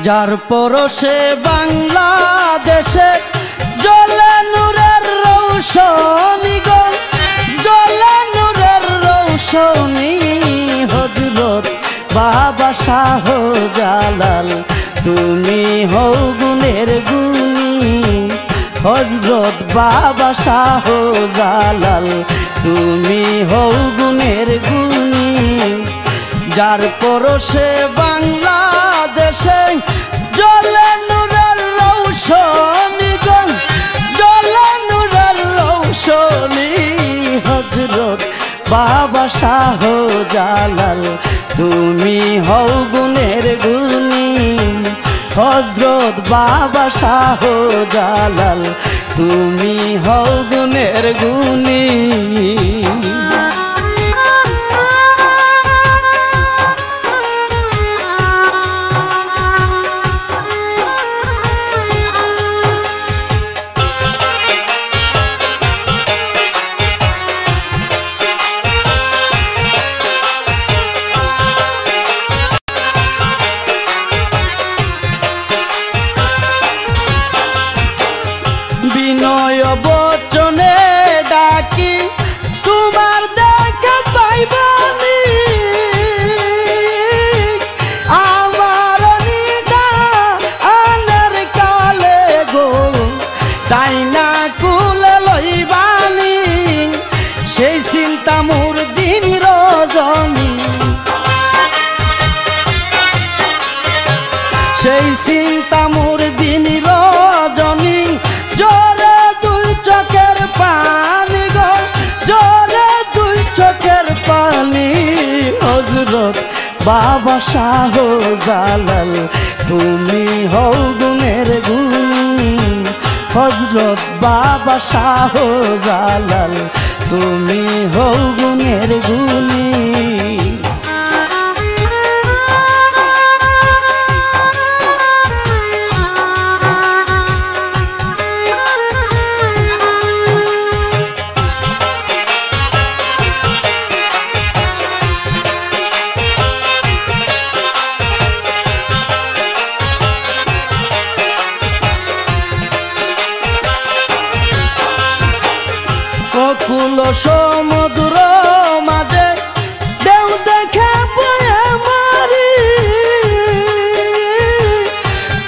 যার পরশে বাংলাদেশে জ্বলে নূরের রৌশনী গো, জ্বলে নূরের রৌশনী। হযরত বাবা শাহজালাল তুমি হও গুণের গুণী, হযরত বাবা শাহজালাল তুমি হও গুণের গুণী। যার পরশে বাংলাদেশে জ্বলে নূরের রৌশনী গো, জ্বলে নূরের রৌশনী। হযরত বাবা শাহজালাল তুমি হও গুণের গুণী, হযরত বাবা শাহজালাল তুমি হও গুণের গুণী। বিনয় বচনে ডাকি তোমার দেখা পাইবানি, আমার নিদানের কালে গো তাই না কুলে লইবানি। সেই চিন্তা মোর দিন রজনী, সেই চিন্তা মোর দিন রজনী। জোরে দুই চোখের পানি গো, জোরে দুই চোখের পানি। হযরত বাবা শাহজালাল তুমি হও গুণের গুণী, হযরত বাবা শাহজালাল তুমি হও গুণের গুণী। অকুল সমুদ্র মাঝে ঢেউ দেখে বয়ে মারি,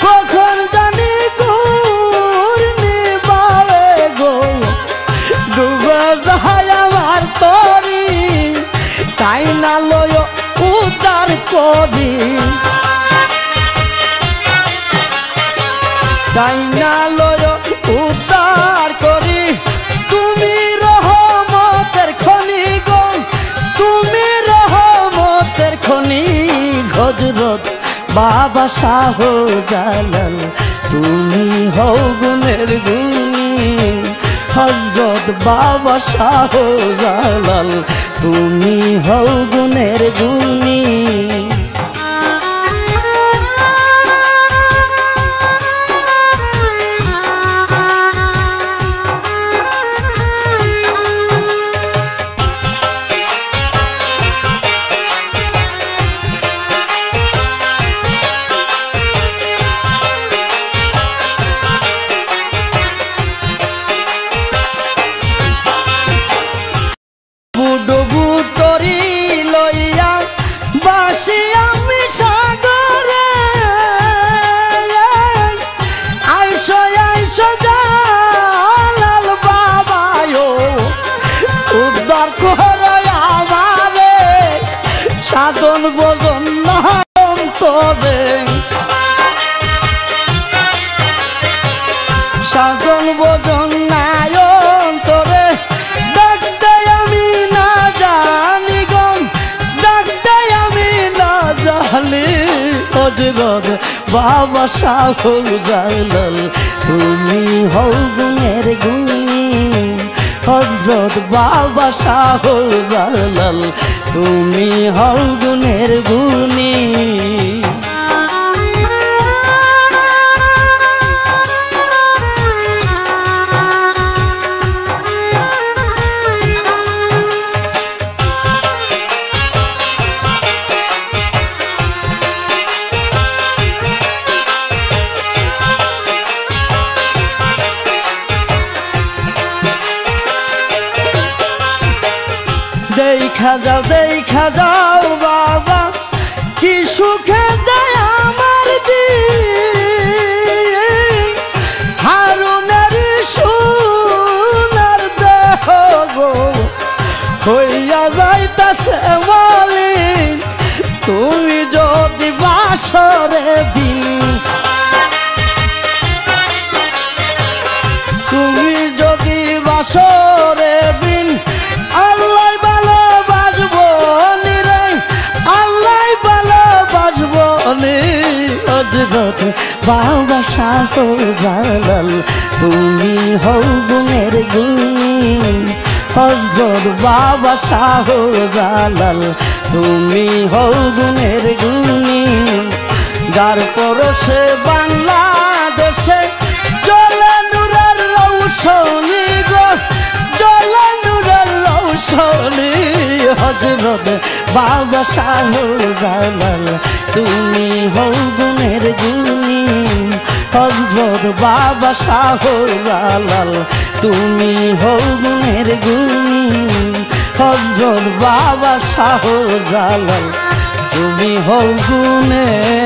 কখন জানি ঘূর্ণি বাড়ে গো ডুবে যায় আমার তরি। তাই না লয় উদ্ধার করি, তাই না লয় উদ্ধার করি। তুমি রহমতের খনি গো, তুমি রহমতের খনি। হযরত বাবা শাহজালাল তুমি হও গুণের গুণী, হযরত বাবা শাহজালাল তুমি হও গুণের গুণী। ডুবু তরি লইয়া বাসি আমি সাগরে, আইসো আইসো জালাল বাবায়ো উদ্ধার করে আমারে। সাধন ভজন না অন্তরে, সাধন ভজন নাই অন্তরে। ডাকতে আমি না জানি গো, ডাকতে আমি না জানি। হযরত বাবা শাহজালাল তুমি হও গুণের গুণী, হযরত বাবা শাহজালাল তুমি হও গুণের গুণী। দেখা যাও বাবা কি সুখে যায় আমার দিন হারুনের সোনার দেহ গো হইয়া যাইতাছে মলিন তুমি যদি বাসরে দিন তুমি যদি বাসরে দিন আল্লাহ ভালোবাসবো রে আল্লাহ ভালোবাসবো রে হযরত বাবা শাহ জালাল তুমি হও গুণের গুণী হযরত বাবা শাহ জালাল তুমি হও গুণের গুণী যার পরশে বাংলাদেশে জ্বলে নূরের রৌশনী গো জ্বলে নূরের রৌশনী হযরত বাবা শাহ জালাল তুমি হও গুণের গুণী হযরত বাবা শাহ জালাল তুমি হও গুণের গুণী হযরত বাবা শাহ জালাল তুমি হও গুণের